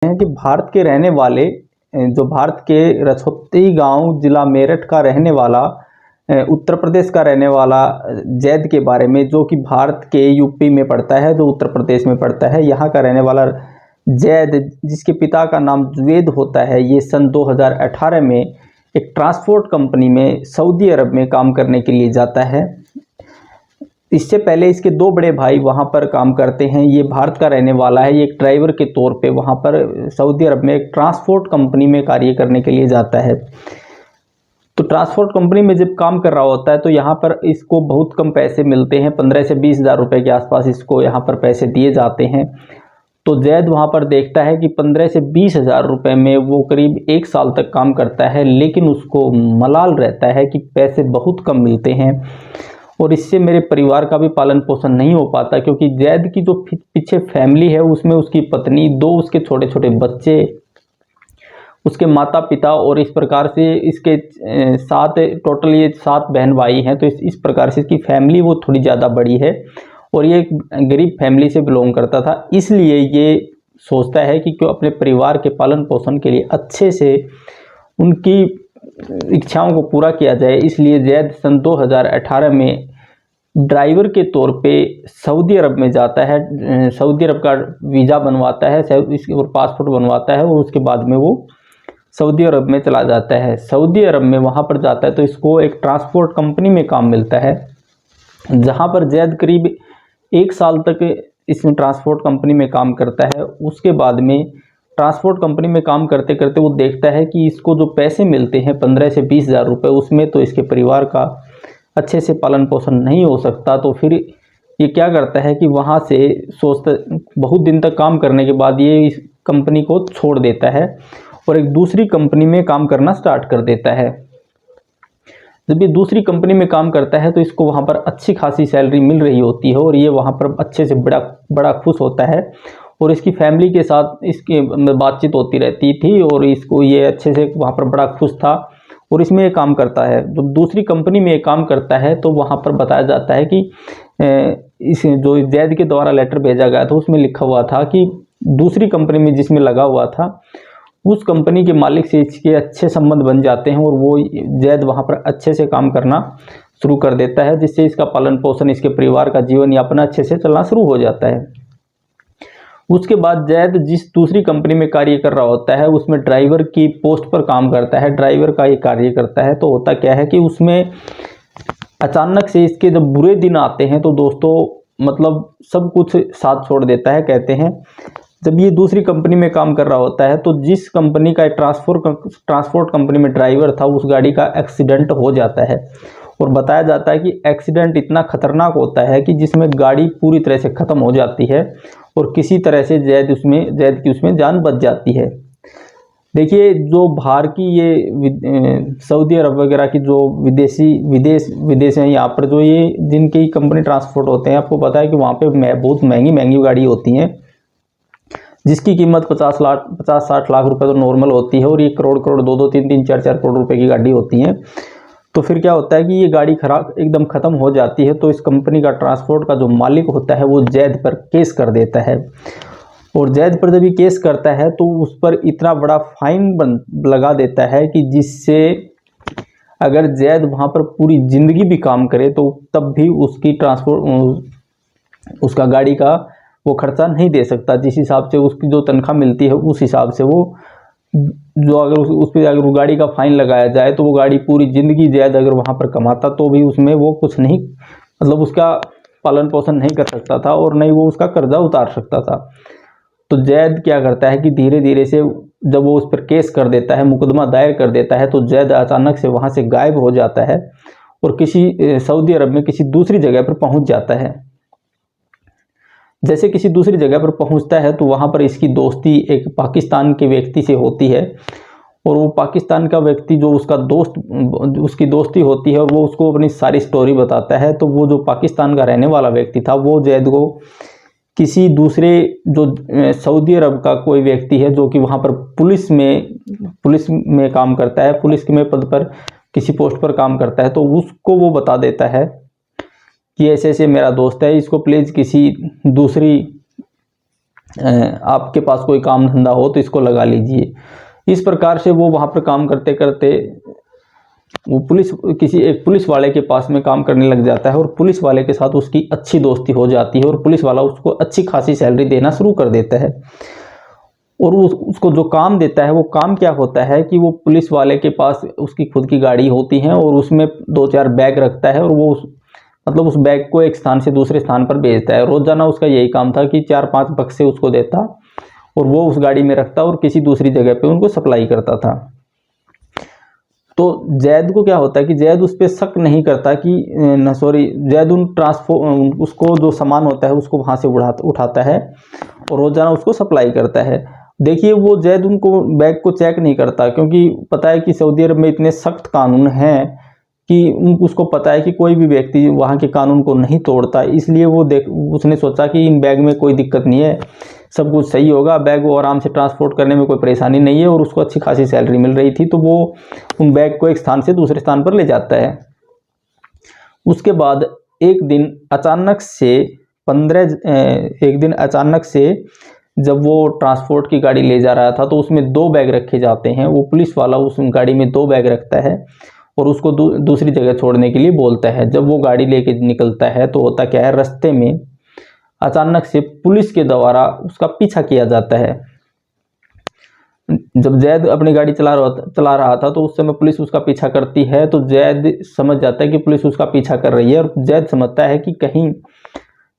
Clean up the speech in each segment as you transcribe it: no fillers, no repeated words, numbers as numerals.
हैं कि भारत के रहने वाले जो भारत के रछौती गांव जिला मेरठ का रहने वाला उत्तर प्रदेश का रहने वाला जैद के बारे में, जो कि भारत के यूपी में पड़ता है, जो उत्तर प्रदेश में पड़ता है, यहाँ का रहने वाला जैद, जिसके पिता का नाम जुवैद होता है, ये सन 2018 में एक ट्रांसपोर्ट कंपनी में सऊदी अरब में काम करने के लिए जाता है। इससे पहले इसके दो बड़े भाई वहाँ पर काम करते हैं। ये भारत का रहने वाला है, ये एक ड्राइवर के तौर पे वहाँ पर सऊदी अरब में एक ट्रांसपोर्ट कंपनी में कार्य करने के लिए जाता है। तो ट्रांसपोर्ट कंपनी में जब काम कर रहा होता है तो यहाँ पर इसको बहुत कम पैसे मिलते हैं, 15 से 20 हज़ार रुपये के आसपास इसको यहाँ पर पैसे दिए जाते हैं। तो जैद वहाँ पर देखता है कि 15 से 20 हज़ार रुपये में वो करीब 1 साल तक काम करता है, लेकिन उसको मलाल रहता है कि पैसे बहुत कम मिलते हैं और इससे मेरे परिवार का भी पालन पोषण नहीं हो पाता, क्योंकि जैद की जो पीछे फैमिली है उसमें उसकी पत्नी, 2 उसके छोटे छोटे बच्चे, उसके माता पिता और इस प्रकार से इसके 7 टोटल ये 7 बहन भाई हैं। तो इस प्रकार से इसकी फैमिली वो थोड़ी ज़्यादा बड़ी है और ये गरीब फैमिली से बिलोंग करता था। इसलिए ये सोचता है कि क्यों अपने परिवार के पालन पोषण के लिए अच्छे से उनकी इच्छाओं को पूरा किया जाए। इसलिए जैद सन 2018 में ड्राइवर के तौर पे सऊदी अरब में जाता है, सऊदी अरब का वीज़ा बनवाता है और पासपोर्ट बनवाता है और उसके बाद में वो सऊदी अरब में चला जाता है। सऊदी अरब में वहाँ पर जाता है तो इसको एक ट्रांसपोर्ट कंपनी में काम मिलता है, जहाँ पर जैद करीब 1 साल तक इसमें ट्रांसपोर्ट कंपनी में काम करता है। उसके बाद में ट्रांसपोर्ट कंपनी में काम करते करते वो देखता है कि इसको जो पैसे मिलते हैं 15 से 20 हज़ार रुपये, उसमें तो इसके परिवार का अच्छे से पालन पोषण नहीं हो सकता। तो फिर ये क्या करता है कि वहाँ से सोचता, बहुत दिन तक काम करने के बाद ये इस कंपनी को छोड़ देता है और एक दूसरी कंपनी में काम करना स्टार्ट कर देता है। जब ये दूसरी कंपनी में काम करता है तो इसको वहाँ पर अच्छी खासी सैलरी मिल रही होती है और ये वहाँ पर अच्छे से बड़ा खुश होता है और इसकी फैमिली के साथ इसकी बातचीत होती रहती थी और इसको ये अच्छे से वहाँ पर बड़ा खुश था और इसमें ये काम करता है। जो दूसरी कंपनी में ये काम करता है तो वहाँ पर बताया जाता है कि इस जो जैद के द्वारा लेटर भेजा गया था उसमें लिखा हुआ था कि दूसरी कंपनी में जिसमें लगा हुआ था उस कंपनी के मालिक से इसके अच्छे संबंध बन जाते हैं और वो जैद वहाँ पर अच्छे से काम करना शुरू कर देता है, जिससे इसका पालन पोषण, इसके परिवार का जीवन यापन अच्छे से चलना शुरू हो जाता है। उसके बाद जैद जिस दूसरी कंपनी में कार्य कर रहा होता है उसमें ड्राइवर की पोस्ट पर काम करता है, ड्राइवर का ये कार्य करता है। तो होता क्या है कि उसमें अचानक से इसके जब बुरे दिन आते हैं तो दोस्तों मतलब सब कुछ साथ छोड़ देता है। कहते हैं जब ये दूसरी कंपनी में काम कर रहा होता है तो जिस कंपनी का ट्रांसपोर्ट कंपनी में ड्राइवर था उस गाड़ी का एक्सीडेंट हो जाता है और बताया जाता है कि एक्सीडेंट इतना खतरनाक होता है कि जिसमें गाड़ी पूरी तरह से ख़त्म हो जाती है और किसी तरह से जैद की उसमें जान बच जाती है। देखिए, जो बाहर की ये सऊदी अरब वगैरह की जो विदेश हैं, यहाँ पर जो ये जिनकी कंपनी ट्रांसपोर्ट होते हैं, आपको पता है कि वहाँ पे बहुत महंगी गाड़ी होती हैं जिसकी कीमत 50-60 लाख रुपए तो नॉर्मल होती है और ये करोड़ 2-2, 3-3, 4-4 करोड़ रुपए की गाड़ी होती हैं। तो फिर क्या होता है कि ये गाड़ी खराब एकदम ख़त्म हो जाती है तो इस कंपनी का ट्रांसपोर्ट का जो मालिक होता है वो जैद पर केस कर देता है और जैद पर जब ये केस करता है तो उस पर इतना बड़ा फाइन लगा देता है कि जिससे अगर जैद वहाँ पर पूरी ज़िंदगी भी काम करे तो तब भी उसकी उसका गाड़ी का वो खर्चा नहीं दे सकता। जिस हिसाब से उसकी जो तनख्वाह मिलती है उस हिसाब से वो जो अगर उस पर अगर वो गाड़ी का फाइन लगाया जाए तो वो गाड़ी पूरी ज़िंदगी जैद अगर वहाँ पर कमाता तो भी उसमें वो कुछ नहीं, मतलब उसका पालन पोषण नहीं कर सकता था और नहीं वो उसका कर्जा उतार सकता था। तो जैद क्या करता है कि धीरे धीरे से जब वो उस पर केस कर देता है, मुकदमा दायर कर देता है, तो जैद अचानक से वहाँ से गायब हो जाता है और किसी सऊदी अरब में किसी दूसरी जगह पर पहुँच जाता है। जैसे किसी दूसरी जगह पर पहुंचता है तो वहां पर इसकी दोस्ती एक पाकिस्तान के व्यक्ति से होती है और वो पाकिस्तान का व्यक्ति जो उसकी दोस्ती होती है वो उसको अपनी सारी स्टोरी बताता है। तो वो जो पाकिस्तान का रहने वाला व्यक्ति था वो जैद को किसी दूसरे जो सऊदी अरब का कोई व्यक्ति है जो कि वहाँ पर पुलिस में काम करता है, पुलिस में पद पर किसी पोस्ट पर काम करता है, तो उसको वो बता देता है कि ऐसे ऐसे मेरा दोस्त है, इसको प्लीज़ किसी दूसरी आपके पास कोई काम धंधा हो तो इसको लगा लीजिए। इस प्रकार से वो वहाँ पर काम करते करते वो एक पुलिस वाले के पास में काम करने लग जाता है और पुलिस वाले के साथ उसकी अच्छी दोस्ती हो जाती है और पुलिस वाला उसको अच्छी खासी सैलरी देना शुरू कर देता है। और उसको जो काम देता है वो काम क्या होता है कि वो पुलिस वाले के पास उसकी खुद की गाड़ी होती है और उसमें 2-4 बैग रखता है और वो मतलब उस बैग को एक स्थान से दूसरे स्थान पर भेजता है। रोजाना उसका यही काम था कि 4-5 बक्से उसको देता और वो उस गाड़ी में रखता और किसी दूसरी जगह पे उनको सप्लाई करता था। तो जैद को क्या होता है कि जैद उस पर शक नहीं करता कि जैद उसको जो सामान होता है उसको वहाँ से उठाता है और रोजाना उसको सप्लाई करता है। देखिए वो जैद उनको बैग को चेक नहीं करता क्योंकि पता है कि सऊदी अरब में इतने सख्त कानून हैं कि उसको पता है कि कोई भी व्यक्ति वहाँ के कानून को नहीं तोड़ता, इसलिए उसने सोचा कि इन बैग में कोई दिक्कत नहीं है, सब कुछ सही होगा, बैग वो आराम से ट्रांसपोर्ट करने में कोई परेशानी नहीं है और उसको अच्छी खासी सैलरी मिल रही थी, तो वो उन बैग को एक स्थान से दूसरे स्थान पर ले जाता है। उसके बाद एक दिन अचानक से जब वो ट्रांसपोर्ट की गाड़ी ले जा रहा था तो उसमें 2 बैग रखे जाते हैं। वो पुलिस वाला उस गाड़ी में 2 बैग रखता है और उसको दूसरी जगह छोड़ने के लिए बोलता है। जब वो गाड़ी लेके निकलता है तो होता क्या है, रास्ते में अचानक से पुलिस के द्वारा उसका पीछा किया जाता है। जब जैद अपनी गाड़ी चला रहा था तो उस समय पुलिस उसका पीछा करती है, तो जैद समझ जाता है कि पुलिस उसका पीछा कर रही है और जैद समझता है कि कहीं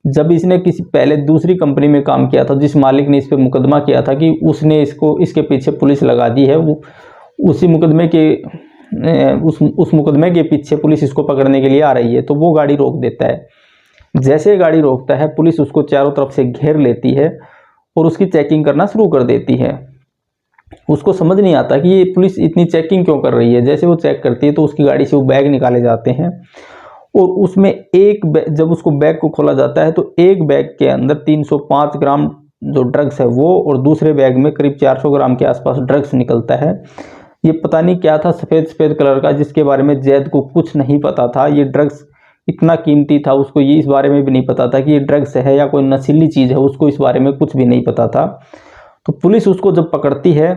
जब इसने किसी पहले दूसरी कंपनी में काम किया था, जिस मालिक ने इस पर मुकदमा किया था कि उसने इसके पीछे पुलिस लगा दी है, वो उसी मुकदमे के उस मुकदमे के पीछे पुलिस इसको पकड़ने के लिए आ रही है, तो वो गाड़ी रोक देता है। जैसे गाड़ी रोकता है पुलिस उसको चारों तरफ से घेर लेती है और उसकी चेकिंग करना शुरू कर देती है। उसको समझ नहीं आता कि ये पुलिस इतनी चेकिंग क्यों कर रही है। जैसे वो चेक करती है तो उसकी गाड़ी से वो बैग निकाले जाते हैं और उसमें जब उसको बैग को खोला जाता है तो एक बैग के अंदर 305 ग्राम जो ड्रग्स है वो, और दूसरे बैग में करीब 400 ग्राम के आसपास ड्रग्स निकलता है। ये पता नहीं क्या था, सफ़ेद कलर का, जिसके बारे में जैद को कुछ नहीं पता था। ये ड्रग्स इतना कीमती था, उसको ये इस बारे में भी नहीं पता था कि ये ड्रग्स है या कोई नशीली चीज़ है, उसको इस बारे में कुछ भी नहीं पता था। तो पुलिस उसको जब पकड़ती है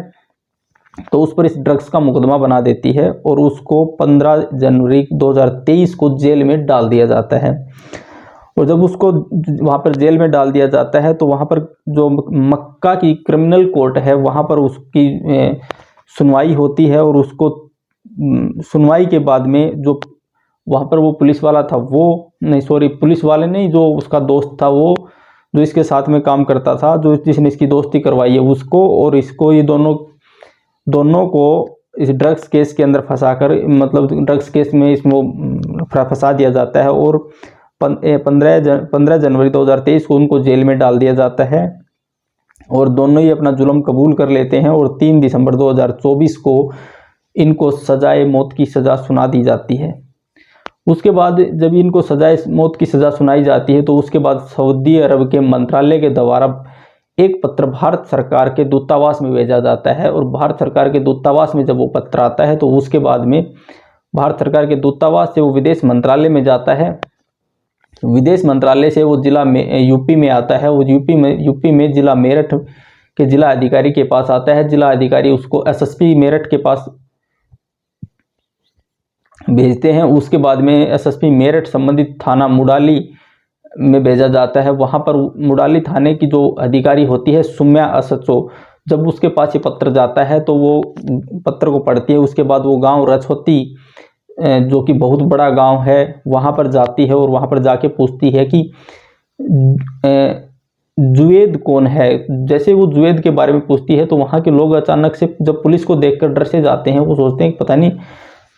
तो उस पर इस ड्रग्स का मुकदमा बना देती है और उसको 15 जनवरी 2023 को जेल में डाल दिया जाता है। और जब उसको वहाँ पर जेल में डाल दिया जाता है तो वहाँ पर जो मक्का की क्रिमिनल कोर्ट है वहाँ पर उसकी सुनवाई होती है और उसको सुनवाई के बाद में जो वहाँ पर वो पुलिस वाला था पुलिस वाले नहीं, जो उसका दोस्त था, वो जो इसके साथ में काम करता था, जो जिसने इसकी दोस्ती करवाई है उसको और इसको, ये दोनों को इस ड्रग्स केस के अंदर फंसाकर, मतलब ड्रग्स केस में इसमें फंसा दिया जाता है और 15 जनवरी 2023 को उनको जेल में डाल दिया जाता है और दोनों ही अपना जुल्म कबूल कर लेते हैं और 3 दिसंबर 2024 को इनको सजाए मौत की सज़ा सुना दी जाती है। उसके बाद जब इनको सजाए मौत की सज़ा सुनाई जाती है तो उसके बाद सऊदी अरब के मंत्रालय के द्वारा एक पत्र भारत सरकार के दूतावास में भेजा जाता है और भारत सरकार के दूतावास में जब वो पत्र आता है तो उसके बाद में भारत सरकार के दूतावास से वो विदेश मंत्रालय में जाता है। विदेश मंत्रालय से वो जिला में यूपी में आता है। वो यूपी में जिला मेरठ के जिला अधिकारी के पास आता है। जिला अधिकारी उसको एसएसपी मेरठ के पास भेजते हैं। उसके बाद में एसएसपी मेरठ संबंधित थाना मुडाली में भेजा जाता है। वहाँ पर मुडाली थाने की जो अधिकारी होती है सुम्या असचो, जब उसके पास ये पत्र जाता है तो वो पत्र को पढ़ती है। उसके बाद वो गांव रछोती, जो कि बहुत बड़ा गांव है, वहाँ पर जाती है और वहाँ पर जाके पूछती है कि जुवेद कौन है। जैसे वो जुवेद के बारे में पूछती है तो वहाँ के लोग अचानक से जब पुलिस को देखकर डर से जाते हैं। वो सोचते हैं कि पता नहीं,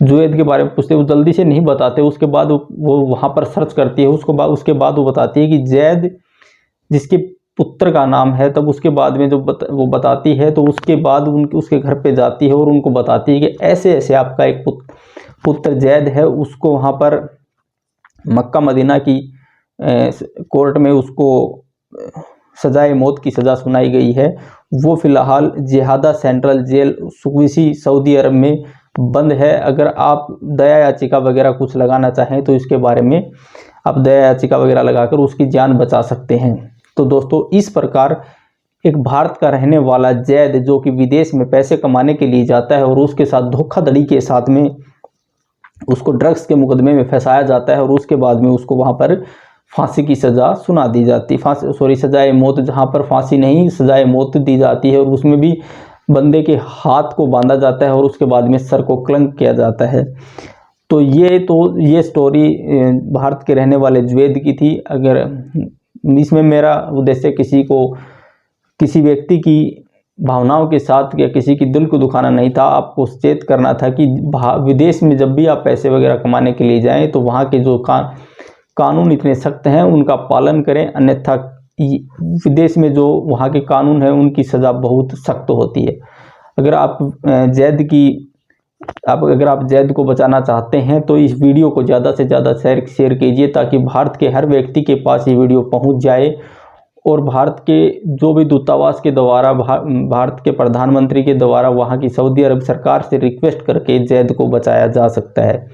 जुवेद के बारे में पूछते, वो जल्दी से नहीं बताते। उसके बाद वो वहाँ पर सर्च करती है। उसके बाद वो बताती है कि जैद जिसके पुत्र का नाम है। तब उसके बाद में वो बताती है तो उसके बाद उसके घर पे जाती है और उनको बताती है कि ऐसे ऐसे आपका एक पुत्र जैद है, उसको वहाँ पर मक्का मदीना की कोर्ट में उसको सजाए मौत की सज़ा सुनाई गई है। वो फ़िलहाल जिहादा सेंट्रल जेल सुकवीसी सऊदी अरब में बंद है। अगर आप दया याचिका वगैरह कुछ लगाना चाहें तो इसके बारे में आप दया याचिका वगैरह लगाकर उसकी जान बचा सकते हैं। तो दोस्तों, इस प्रकार एक भारत का रहने वाला जैद जो कि विदेश में पैसे कमाने के लिए जाता है और उसके साथ धोखाधड़ी के साथ में उसको ड्रग्स के मुकदमे में फंसाया जाता है और उसके बाद में उसको वहाँ पर फांसी की सज़ा सुना दी जाती, सजाए मौत, जहाँ पर फांसी नहीं सजाए मौत दी जाती है और उसमें भी बंदे के हाथ को बांधा जाता है और उसके बाद में सर को क्लंक किया जाता है। तो ये स्टोरी भारत के रहने वाले जैद की थी। अगर इसमें मेरा उद्देश्य किसी व्यक्ति की भावनाओं के साथ या किसी की दिल को दुखाना नहीं था, आपको सचेत करना था कि विदेश में जब भी आप पैसे वगैरह कमाने के लिए जाएं तो वहाँ के जो कानून इतने सख्त हैं उनका पालन करें, अन्यथा विदेश में जो वहाँ के कानून हैं उनकी सज़ा बहुत सख्त होती है। अगर आप जैद को बचाना चाहते हैं तो इस वीडियो को ज़्यादा से ज़्यादा शेयर कीजिए ताकि भारत के हर व्यक्ति के पास ये वीडियो पहुंच जाए और भारत के जो भी दूतावास के द्वारा, भारत के प्रधानमंत्री के द्वारा वहाँ की सऊदी अरब सरकार से रिक्वेस्ट करके जैद को बचाया जा सकता है।